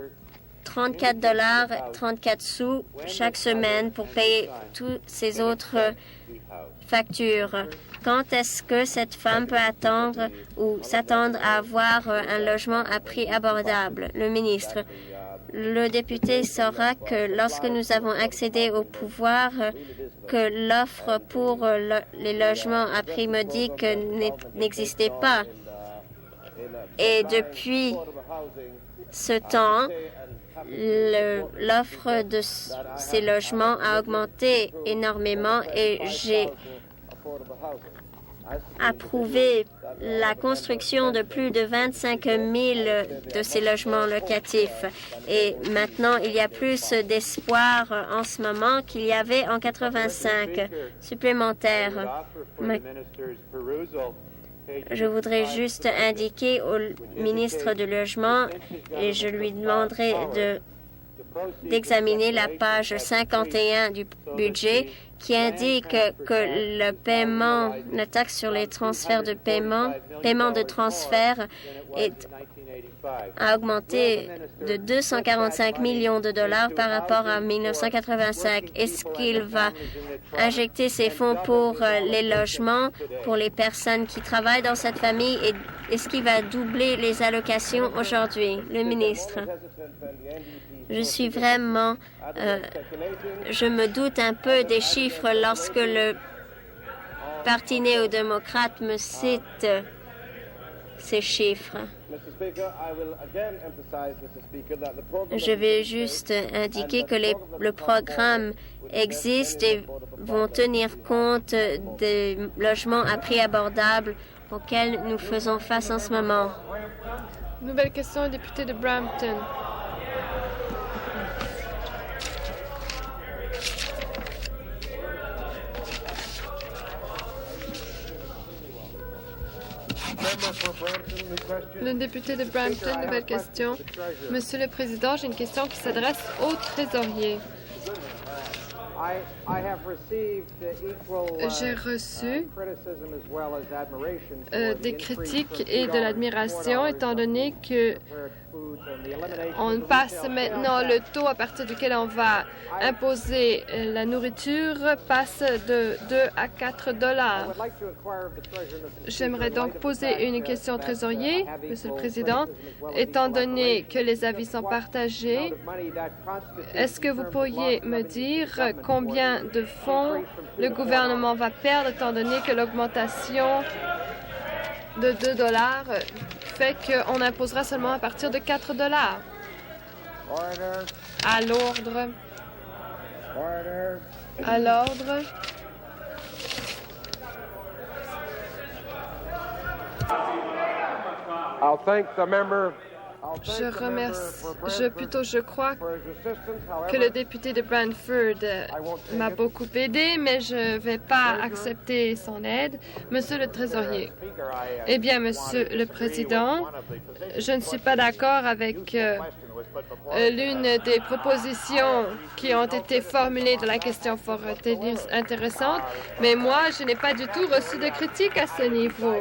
34 sous chaque semaine pour payer toutes ses autres factures. Quand est-ce que cette femme peut attendre ou s'attendre à avoir un logement à prix abordable? Le ministre. Le député saura que lorsque nous avons accédé au pouvoir, que l'offre pour les logements à prix modique n'existait pas. Et depuis ce temps, l'offre de ces logements a augmenté énormément et j'ai approuvé la construction de plus de 25 000 de ces logements locatifs. Et maintenant, il y a plus d'espoir en ce moment qu'il y avait en 85 supplémentaires. Je voudrais juste indiquer au ministre du Logement et je lui demanderai d'examiner la page 51 du budget qui indique que le paiement, la taxe sur les transferts de paiement de transfert a augmenté de 245 millions de dollars par rapport à 1985. Est-ce qu'il va injecter ces fonds pour les logements, pour les personnes qui travaillent dans cette famille et est-ce qu'il va doubler les allocations aujourd'hui? Le ministre. Je suis vraiment... je me doute un peu des chiffres lorsque le Parti néo-démocrate me cite ces chiffres. Je vais juste indiquer que le programme existe et vont tenir compte des logements à prix abordable auxquels nous faisons face en ce moment. Nouvelle question, député de Brampton. Le député de Brampton, nouvelle question. Monsieur le Président, j'ai une question qui s'adresse au trésorier. J'ai reçu des critiques et de l'admiration étant donné que on passe maintenant le taux à partir duquel on va imposer la nourriture passe de 2 à 4 dollars. J'aimerais donc poser une question au trésorier, Monsieur le Président. Étant donné que les avis sont partagés, est-ce que vous pourriez me dire combien de fonds le gouvernement va perdre étant donné que l'augmentation de 2 dollars fait qu'on imposera seulement à partir de 4 dollars? À l'ordre. À l'ordre. Je crois que le député de Brantford m'a beaucoup aidé, mais je ne vais pas accepter son aide. Monsieur le trésorier. Eh bien, Monsieur le Président, je ne suis pas d'accord avec l'une des propositions qui ont été formulées dans la question fort intéressante, mais moi, je n'ai pas du tout reçu de critiques à ce niveau.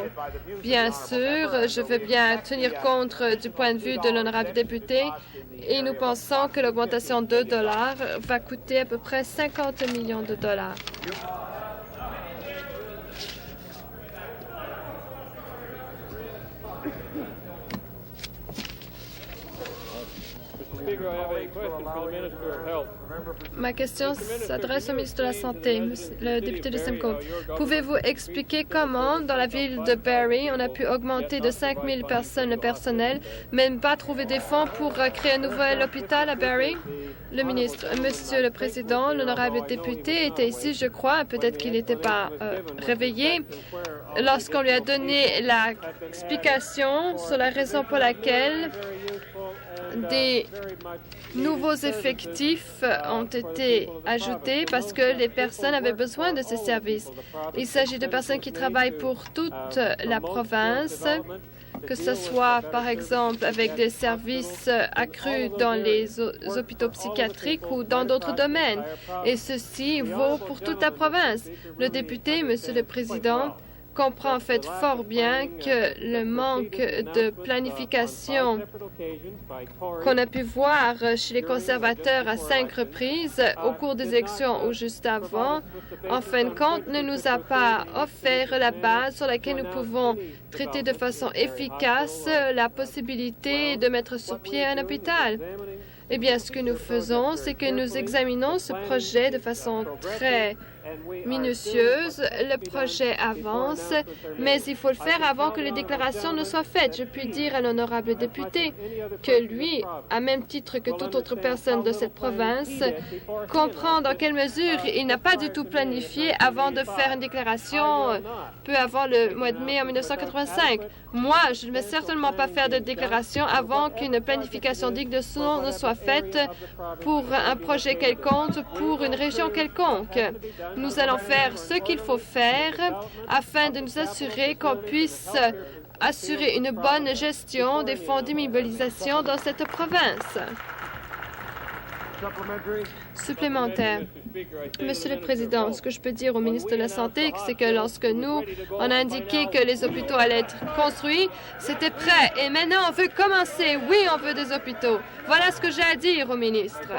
Bien sûr, je veux bien tenir compte du point de vue de l'honorable député et nous pensons que l'augmentation de 2 dollars va coûter à peu près 50 millions de dollars. Ma question s'adresse au ministre de la Santé, le député de Simcoe. Pouvez-vous expliquer comment, dans la ville de Barrie, on a pu augmenter de 5 000 personnes le personnel, mais ne pas trouver des fonds pour créer un nouvel hôpital à Barrie? Le ministre. Monsieur le Président, l'honorable député était ici, je crois, peut-être qu'il n'était pas réveillé, lorsqu'on lui a donné l'explication sur la raison pour laquelle des nouveaux effectifs ont été ajoutés parce que les personnes avaient besoin de ces services. Il s'agit de personnes qui travaillent pour toute la province, que ce soit, par exemple, avec des services accrus dans les hôpitaux psychiatriques ou dans d'autres domaines. Et ceci vaut pour toute la province. Le député, Monsieur le Président, comprend en fait fort bien que le manque de planification qu'on a pu voir chez les conservateurs à 5 reprises au cours des élections ou juste avant, en fin de compte, ne nous a pas offert la base sur laquelle nous pouvons traiter de façon efficace la possibilité de mettre sur pied un hôpital. Eh bien, ce que nous faisons, c'est que nous examinons ce projet de façon très minutieuse. Le projet avance, mais il faut le faire avant que les déclarations ne soient faites. Je puis dire à l'honorable député que lui, à même titre que toute autre personne de cette province, comprend dans quelle mesure il n'a pas du tout planifié avant de faire une déclaration peu avant le mois de mai en 1985. Moi, je ne vais certainement pas faire de déclaration avant qu'une planification digne de ce nom ne soit faite pour un projet quelconque, pour une région quelconque. Nous allons faire ce qu'il faut faire afin de nous assurer qu'on puisse assurer une bonne gestion des fonds d'immobilisation dans cette province. Supplémentaire. Monsieur le Président, ce que je peux dire au ministre de la Santé, c'est que lorsque nous, on a indiqué que les hôpitaux allaient être construits, c'était prêt. Et maintenant, on veut commencer. Oui, on veut des hôpitaux. Voilà ce que j'ai à dire au ministre.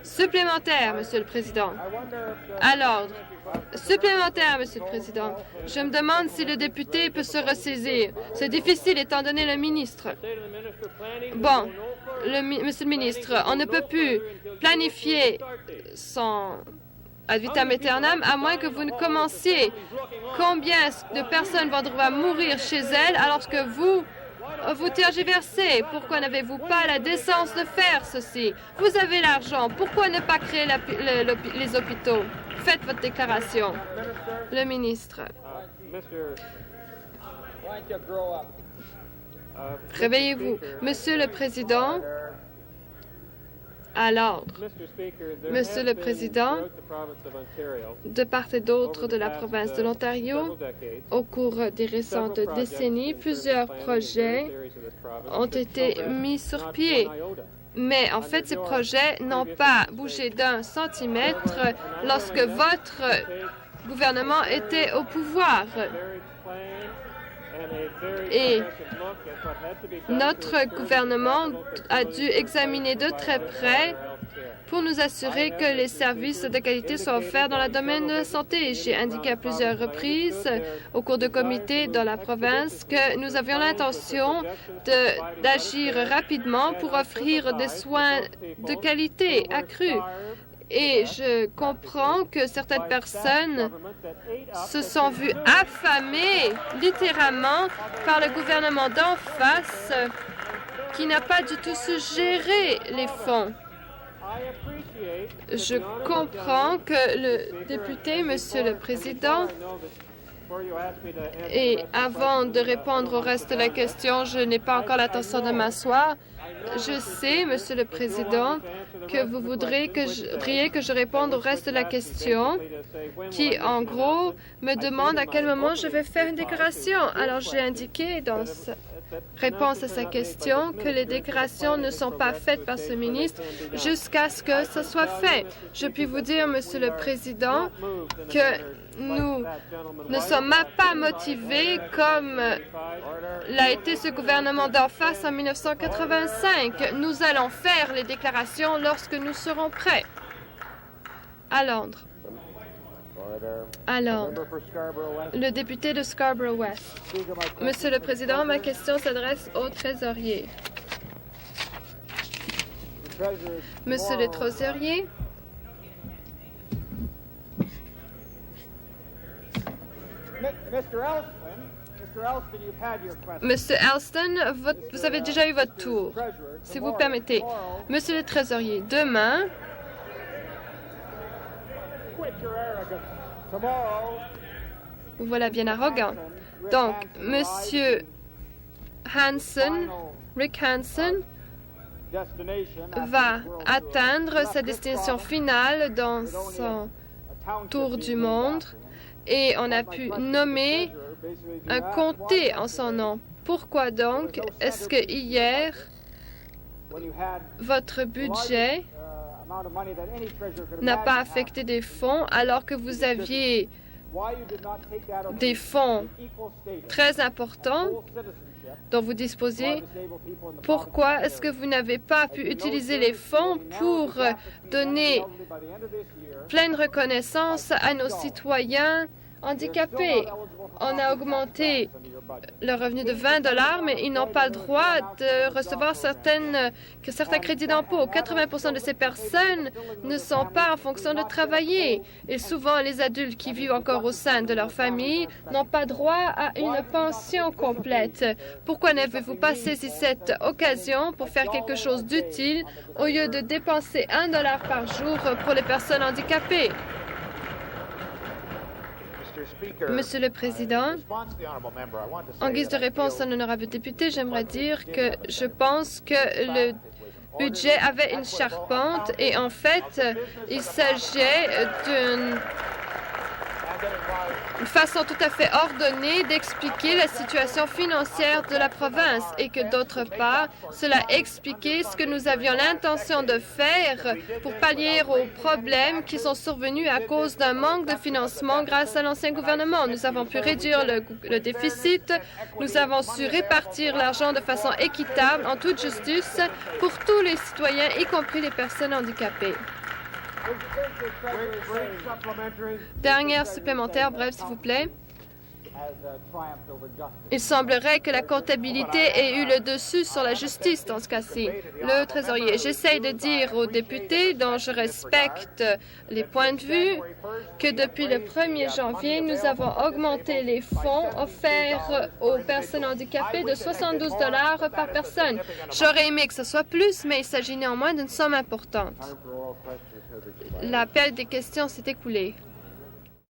Supplémentaire, Monsieur le Président. À l'ordre. Supplémentaire, Monsieur le Président. Je me demande si le député peut se ressaisir. C'est difficile étant donné le ministre. Bon, Monsieur le ministre, on ne peut plus planifier son ad vitam aeternam à moins que vous ne commenciez. Combien de personnes vont devoir mourir chez elles alors que vous tergiversez? Pourquoi n'avez-vous pas la décence de faire ceci? Vous avez l'argent. Pourquoi ne pas créer les hôpitaux? Faites votre déclaration. Le ministre. Réveillez-vous. Monsieur le Président, à l'ordre. Monsieur le Président, de part et d'autre de la province de l'Ontario, au cours des récentes décennies, plusieurs projets ont été mis sur pied. Mais en fait, ces projets n'ont pas bougé d'un centimètre lorsque votre gouvernement était au pouvoir. Et notre gouvernement a dû examiner de très près pour nous assurer que les services de qualité soient offerts dans le domaine de la santé. J'ai indiqué à plusieurs reprises au cours de comités dans la province que nous avions l'intention d'agir rapidement pour offrir des soins de qualité accrus. Et je comprends que certaines personnes se sont vues affamées littéralement par le gouvernement d'en face qui n'a pas du tout su gérer les fonds. Je comprends que le député, Monsieur le Président, et avant de répondre au reste de la question, je n'ai pas encore l'intention de m'asseoir. Je sais, Monsieur le Président, que vous voudriez que je réponde au reste de la question, qui, en gros, me demande à quel moment je vais faire une déclaration. Alors, j'ai indiqué dans réponse à sa question que les déclarations ne sont pas faites par ce ministre jusqu'à ce que ce soit fait. Je puis vous dire, Monsieur le Président, que nous ne sommes pas motivés comme l'a été ce gouvernement d'en face en 1985. Nous allons faire les déclarations lorsque nous serons prêts. À l'ordre. À l'ordre. Le député de Scarborough-West. Monsieur le Président, ma question s'adresse au trésorier. Monsieur le trésorier, Monsieur Elston, vous avez déjà eu votre tour, si vous permettez. Monsieur le trésorier, demain, vous voilà bien arrogant. Donc, Monsieur Hansen, Rick Hansen, va atteindre sa destination finale dans son tour du monde et on a pu nommer un comté en son nom. Pourquoi donc est-ce que hier, votre budget n'a pas affecté des fonds alors que vous aviez des fonds très importants dont vous disposiez? Pourquoi est-ce que vous n'avez pas pu utiliser les fonds pour donner pleine reconnaissance à nos citoyens handicapés? On a augmenté le revenu de 20 $, mais ils n'ont pas le droit de recevoir certains crédits d'impôt. 80 de ces personnes ne sont pas en fonction de travailler. Et souvent, les adultes qui vivent encore au sein de leur famille n'ont pas droit à une pension complète. Pourquoi n'avez-vous pas saisi cette occasion pour faire quelque chose d'utile au lieu de dépenser 1 $ par jour pour les personnes handicapées? Monsieur le Président, en guise de réponse à l'honorable député, j'aimerais dire que je pense que le budget avait une charpente et en fait, il s'agit d'une façon tout à fait ordonnée d'expliquer la situation financière de la province et que d'autre part, cela expliquait ce que nous avions l'intention de faire pour pallier aux problèmes qui sont survenus à cause d'un manque de financement grâce à l'ancien gouvernement. Nous avons pu réduire le déficit, nous avons su répartir l'argent de façon équitable, en toute justice, pour tous les citoyens, y compris les personnes handicapées. Dernière supplémentaire, bref, s'il vous plaît. Il semblerait que la comptabilité ait eu le dessus sur la justice dans ce cas-ci. Le trésorier, j'essaie de dire aux députés, dont je respecte les points de vue, que depuis le 1er janvier, nous avons augmenté les fonds offerts aux personnes handicapées de 72 $ par personne. J'aurais aimé que ce soit plus, mais il s'agit néanmoins d'une somme importante. La période des questions s'est écoulée.